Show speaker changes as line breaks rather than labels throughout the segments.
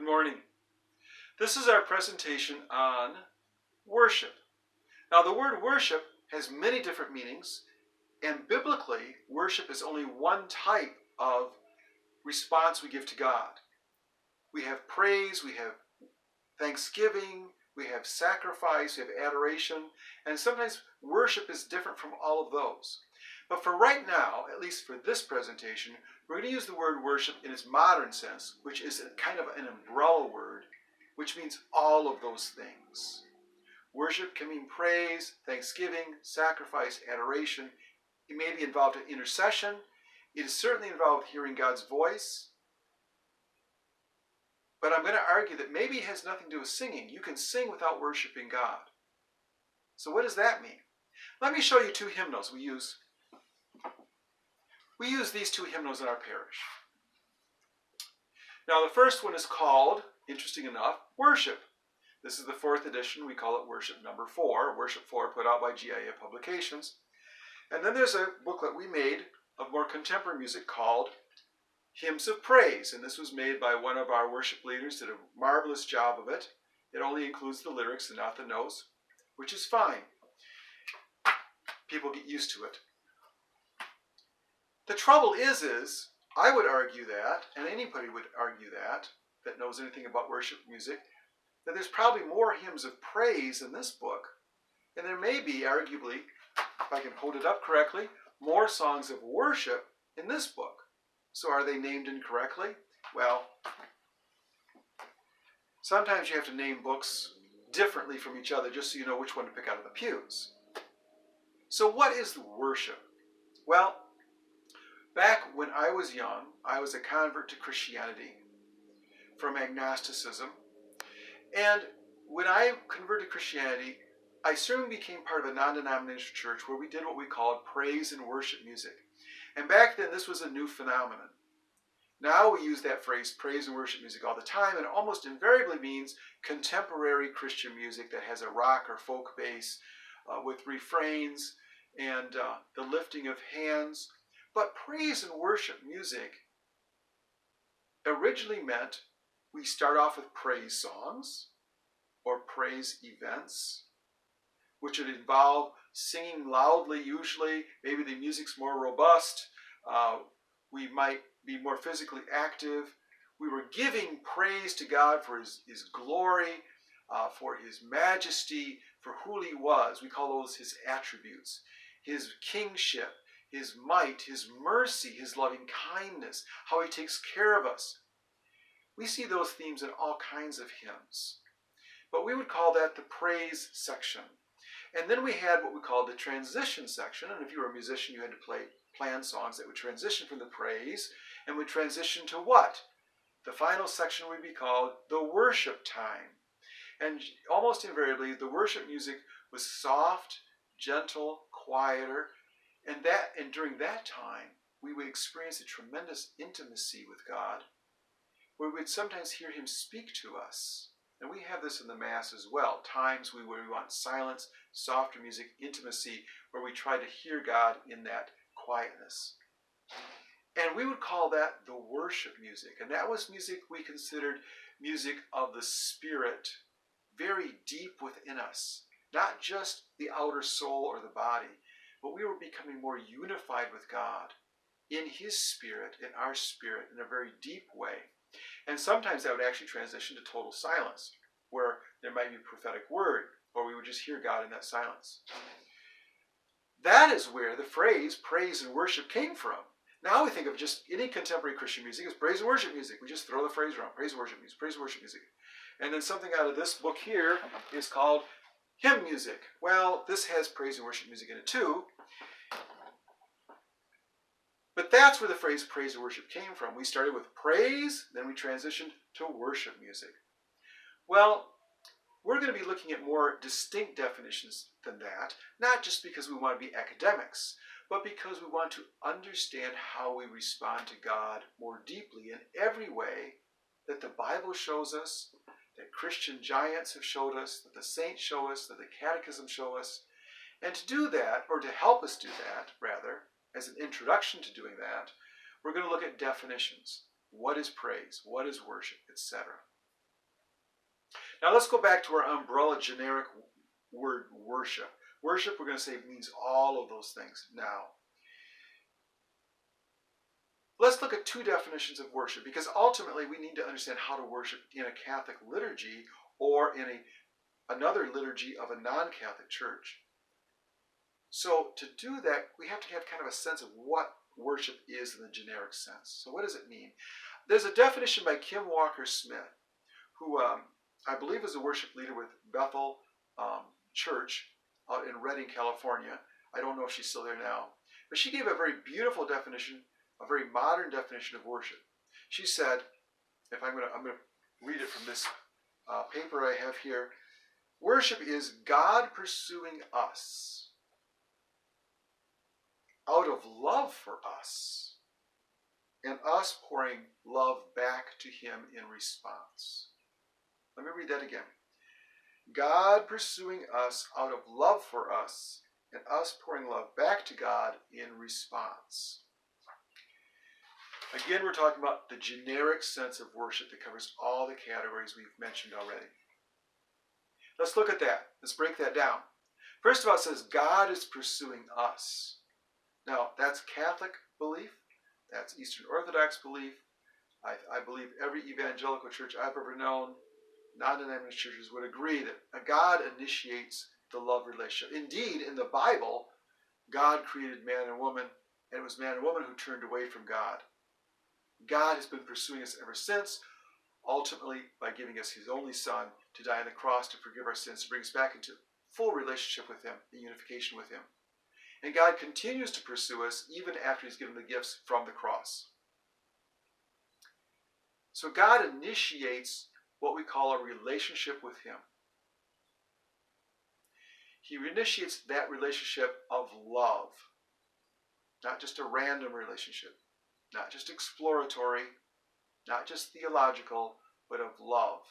Good morning. This is our presentation on worship. Now, the word worship has many different meanings, and biblically, worship is only one type of response we give to God. We have praise, we have thanksgiving, we have sacrifice, we have adoration, and sometimes worship is different from all of those. But for right now, at least for this presentation, we're going to use the word worship in its modern sense, which is kind of an umbrella word, which means all of those things. Worship can mean praise, thanksgiving, sacrifice, adoration. It may be involved in intercession. It is certainly involved with hearing God's voice. But I'm going to argue that maybe it has nothing to do with singing. You can sing without worshiping God. So what does that mean? Let me show you two hymnals we use. We use these two hymnals in our parish. Now the first one is called, interesting enough, Worship. This is the 4th edition. We call it Worship number 4. Worship 4 put out by GIA Publications. And then there's a booklet we made of more contemporary music called Hymns of Praise. And this was made by one of our worship leaders, did a marvelous job of it. It only includes the lyrics and not the notes, which is fine. People get used to it. The trouble is I would argue that, and anybody would argue that knows anything about worship music, that there's probably more hymns of praise in this book, and there may be, arguably, if I can hold it up correctly, more songs of worship in this book. So are they named incorrectly? Well, sometimes you have to name books differently from each other just so you know which one to pick out of the pews. So what is worship? Well, back when I was young, I was a convert to Christianity from agnosticism. And when I converted to Christianity, I soon became part of a non-denominational church where we did what we called praise and worship music. And back then, this was a new phenomenon. Now we use that phrase, praise and worship music, all the time, and it almost invariably means contemporary Christian music that has a rock or folk bass with refrains and the lifting of hands. But praise and worship music originally meant we start off with praise songs or praise events, which would involve singing loudly usually. Maybe the music's more robust. We might be more physically active. We were giving praise to God for His glory, for His majesty, for who He was. We call those His attributes. His kingship, His might, His mercy, His loving kindness, how He takes care of us. We see those themes in all kinds of hymns. But we would call that the praise section. And then we had what we called the transition section. And if you were a musician, you had to plan songs that would transition from the praise and would transition to what? The final section would be called the worship time. And almost invariably, the worship music was soft, gentle, quieter. And during that time, we would experience a tremendous intimacy with God, where we would sometimes hear Him speak to us. And we have this in the Mass as well, times where we want silence, softer music, intimacy, where we try to hear God in that quietness. And we would call that the worship music. And that was music we considered music of the Spirit, very deep within us. Not just the outer soul or the body, but we were becoming more unified with God in His Spirit, in our spirit, in a very deep way. And sometimes that would actually transition to total silence, where there might be a prophetic word, or we would just hear God in that silence. That is where the phrase praise and worship came from. Now we think of just any contemporary Christian music as praise and worship music. We just throw the phrase around, praise and worship music, praise and worship music. And then something out of this book here is called hymn music. Well, this has praise and worship music in it too. But that's where the phrase praise and worship came from. We started with praise, then we transitioned to worship music. Well, we're going to be looking at more distinct definitions than that, not just because we want to be academics, but because we want to understand how we respond to God more deeply in every way that the Bible shows us, that Christian giants have showed us, that the saints show us, that the catechism show us. And to do that, or to help us do that, rather, as an introduction to doing that, we're going to look at definitions. What is praise? What is worship? Etc. Now let's go back to our umbrella generic word worship. Worship, we're going to say, means all of those things. Now, let's look at two definitions of worship, because ultimately we need to understand how to worship in a Catholic liturgy or in another liturgy of a non-Catholic church. So to do that, we have to have kind of a sense of what worship is in the generic sense. So what does it mean? There's a definition by Kim Walker-Smith, who I believe is a worship leader with Bethel Church out in Redding, California. I don't know if she's still there now. But she gave a very beautiful definition, a very modern definition of worship. She said, I'm going to read it from this paper I have here. Worship is God pursuing us out of love for us, and us pouring love back to him in response. Let me read that again. God pursuing us out of love for us, and us pouring love back to God in response. Again, we're talking about the generic sense of worship that covers all the categories we've mentioned already. Let's look at that. Let's break that down. First of all, it says God is pursuing us. Now, that's Catholic belief. That's Eastern Orthodox belief. I believe every evangelical church I've ever known, non-denominational churches, would agree that God initiates the love relationship. Indeed, in the Bible, God created man and woman, and it was man and woman who turned away from God. God has been pursuing us ever since, ultimately by giving us his only Son to die on the cross to forgive our sins, to bring us back into full relationship with him, in unification with him. And God continues to pursue us even after he's given the gifts from the cross. So God initiates what we call a relationship with him. He initiates that relationship of love, not just a random relationship, not just exploratory, not just theological, but of love.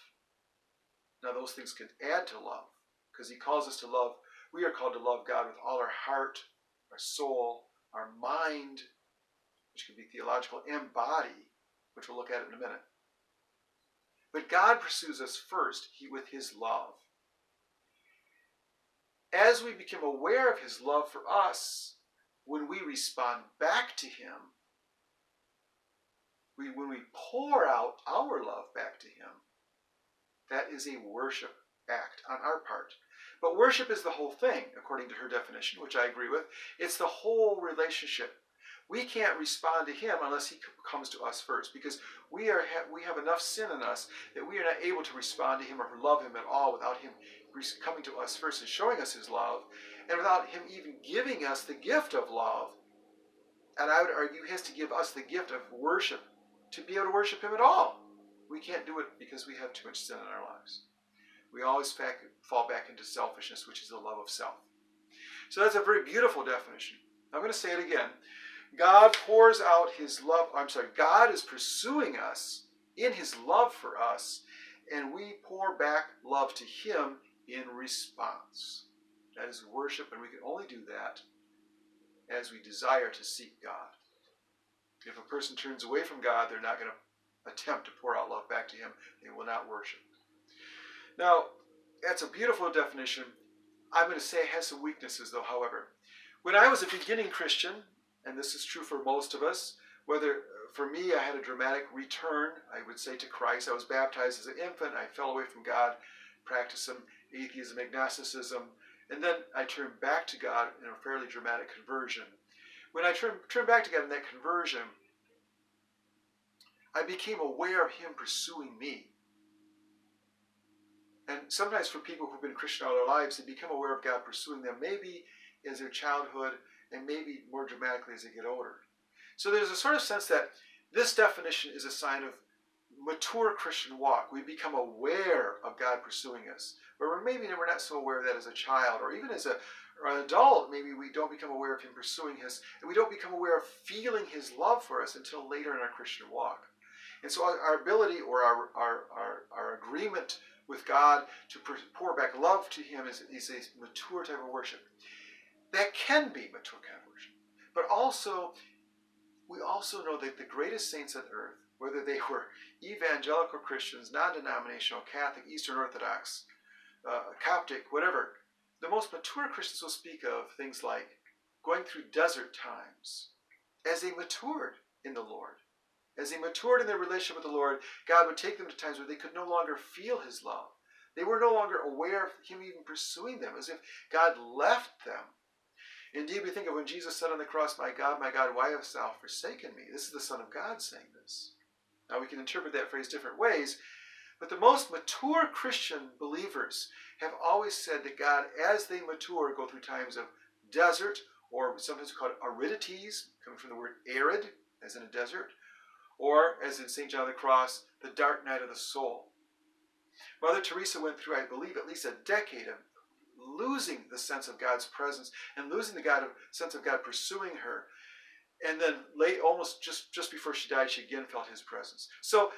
Now those things can add to love, because he calls us to love. We are called to love God with all our heart, our soul, our mind, which can be theological, and body, which we'll look at in a minute. But God pursues us first with his love. As we become aware of his love for us, when we respond back to him, when we pour out our love back to him, that is a worship act on our part. But worship is the whole thing, according to her definition, which I agree with. It's the whole relationship. We can't respond to him unless he comes to us first, because we have enough sin in us that we are not able to respond to him or love him at all without him coming to us first and showing us his love, and without him even giving us the gift of love. And I would argue he has to give us the gift of worship to be able to worship him at all. We can't do it because we have too much sin in our lives. We always fall back into selfishness, which is the love of self. So that's a very beautiful definition. I'm going to say it again. God pours out his love. God is pursuing us in his love for us, and we pour back love to him in response. That is worship, and we can only do that as we desire to seek God. If a person turns away from God, they're not going to attempt to pour out love back to him. They will not worship. Now, that's a beautiful definition. I'm going to say it has some weaknesses, though, however. When I was a beginning Christian, and this is true for most of us, whether for me I had a dramatic return, I would say, to Christ. I was baptized as an infant. I fell away from God, practiced some atheism, agnosticism, and then I turned back to God in a fairly dramatic conversion. When I turned back to God in that conversion, I became aware of him pursuing me. And sometimes for people who've been Christian all their lives, they become aware of God pursuing them, maybe in their childhood, and maybe more dramatically as they get older. So there's a sort of sense that this definition is a sign of mature Christian walk. We become aware of God pursuing us, where maybe we're not so aware of that as a child, or even as an adult. Maybe we don't become aware of him pursuing us, and we don't become aware of feeling his love for us until later in our Christian walk. And so our ability, or our agreement with God to pour back love to him is a mature type of worship. That can be mature kind of worship. But also, we also know that the greatest saints on earth, whether they were evangelical Christians, non-denominational, Catholic, Eastern Orthodox, Coptic, whatever, the most mature Christians will speak of things like going through desert times as they matured in the Lord. As they matured in their relationship with the Lord, God would take them to times where they could no longer feel his love. They were no longer aware of him even pursuing them, as if God left them. Indeed, we think of when Jesus said on the cross, my God, why hast thou forsaken me? This is the Son of God saying this. Now, we can interpret that phrase different ways, but the most mature Christian believers have always said that God, as they mature, go through times of desert, or sometimes called aridities, coming from the word arid, as in a desert, or, as in St. John of the Cross, the dark night of the soul. Mother Teresa went through, I believe, at least a decade of losing the sense of God's presence and losing the sense of God pursuing her. And then almost just before she died, she again felt his presence. So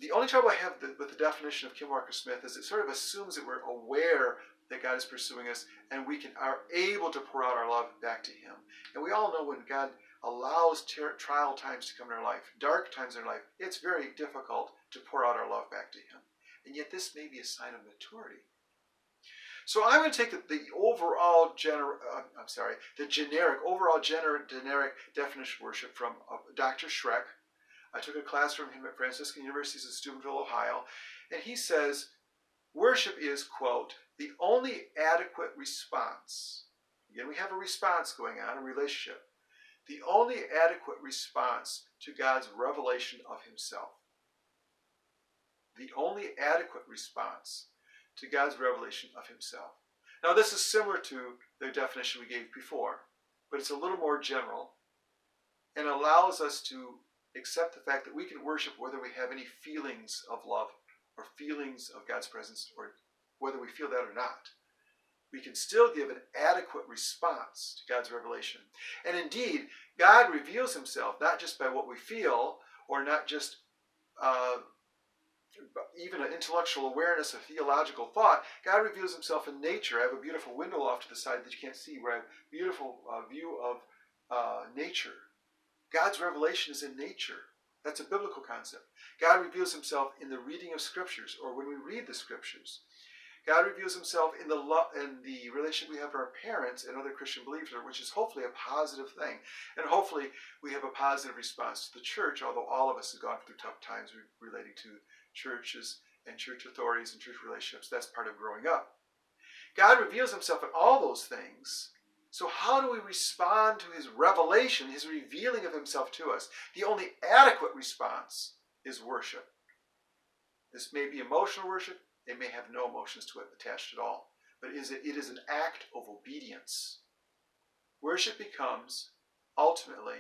the only trouble I have with the definition of Kim Walker-Smith is it sort of assumes that we're aware that God is pursuing us and we are able to pour out our love back to him. And we all know when God allows trial times to come in our life, dark times in our life, it's very difficult to pour out our love back to him. And yet this may be a sign of maturity. So I'm going to take the generic definition of worship from Dr. Schreck. I took a class from him at Franciscan University in Steubenville, Ohio, and he says, worship is, quote, the only adequate response. Again, we have a response going on, a relationship. The only adequate response to God's revelation of himself. The only adequate response to God's revelation of himself. Now, this is similar to the definition we gave before, but it's a little more general and allows us to accept the fact that we can worship whether we have any feelings of love or feelings of God's presence, or whether we feel that or not. We can still give an adequate response to God's revelation. And indeed, God reveals himself not just by what we feel, or not just even an intellectual awareness of theological thought. God reveals himself in nature. I have a beautiful window off to the side that you can't see, where I have a beautiful view of nature. God's revelation is in nature. That's a biblical concept. God reveals himself in the reading of scriptures, or when we read the scriptures. God reveals himself in the relationship we have with our parents and other Christian believers, which is hopefully a positive thing. And hopefully we have a positive response to the church, although all of us have gone through tough times relating to churches and church authorities and church relationships. That's part of growing up. God reveals himself in all those things. So how do we respond to his revelation, his revealing of himself to us? The only adequate response is worship. This may be emotional worship. It may have no emotions to it attached at all. But it is an act of obedience. Worship becomes, ultimately,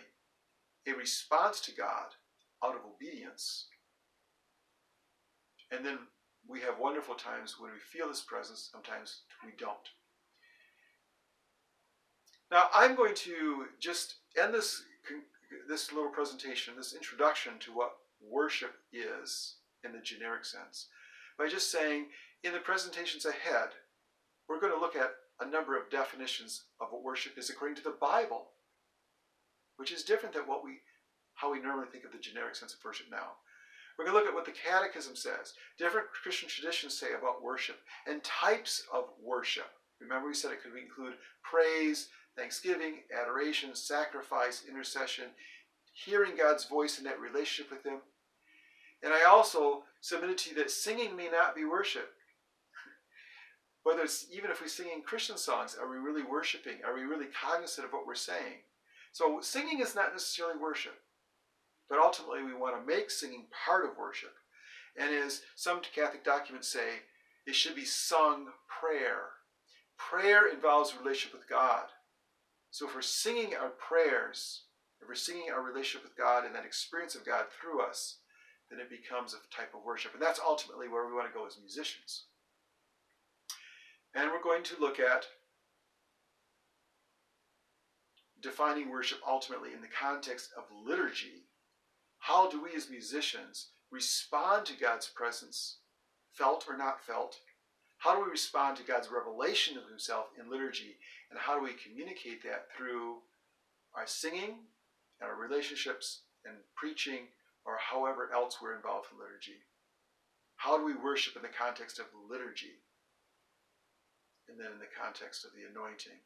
a response to God out of obedience. And then we have wonderful times when we feel his presence. Sometimes we don't. Now, I'm going to just end this little presentation, this introduction to what worship is in the generic sense, by just saying, in the presentations ahead, we're going to look at a number of definitions of what worship is according to the Bible, which is different than how we normally think of the generic sense of worship now. We're going to look at what the Catechism says, different Christian traditions say about worship, and types of worship. Remember, we said it could include praise, thanksgiving, adoration, sacrifice, intercession, hearing God's voice in that relationship with him. And I also submitted to you that singing may not be worship. Even if we're singing Christian songs, are we really worshiping? Are we really cognizant of what we're saying? So singing is not necessarily worship. But ultimately, we want to make singing part of worship. And as some Catholic documents say, it should be sung prayer. Prayer involves relationship with God. So if we're singing our prayers, if we're singing our relationship with God and that experience of God through us, then it becomes a type of worship. And that's ultimately where we want to go as musicians. And we're going to look at defining worship ultimately in the context of liturgy. How do we as musicians respond to God's presence, felt or not felt? How do we respond to God's revelation of himself in liturgy? And how do we communicate that through our singing and our relationships and preaching or however else we're involved in liturgy. How do we worship in the context of liturgy? And then in the context of the anointing.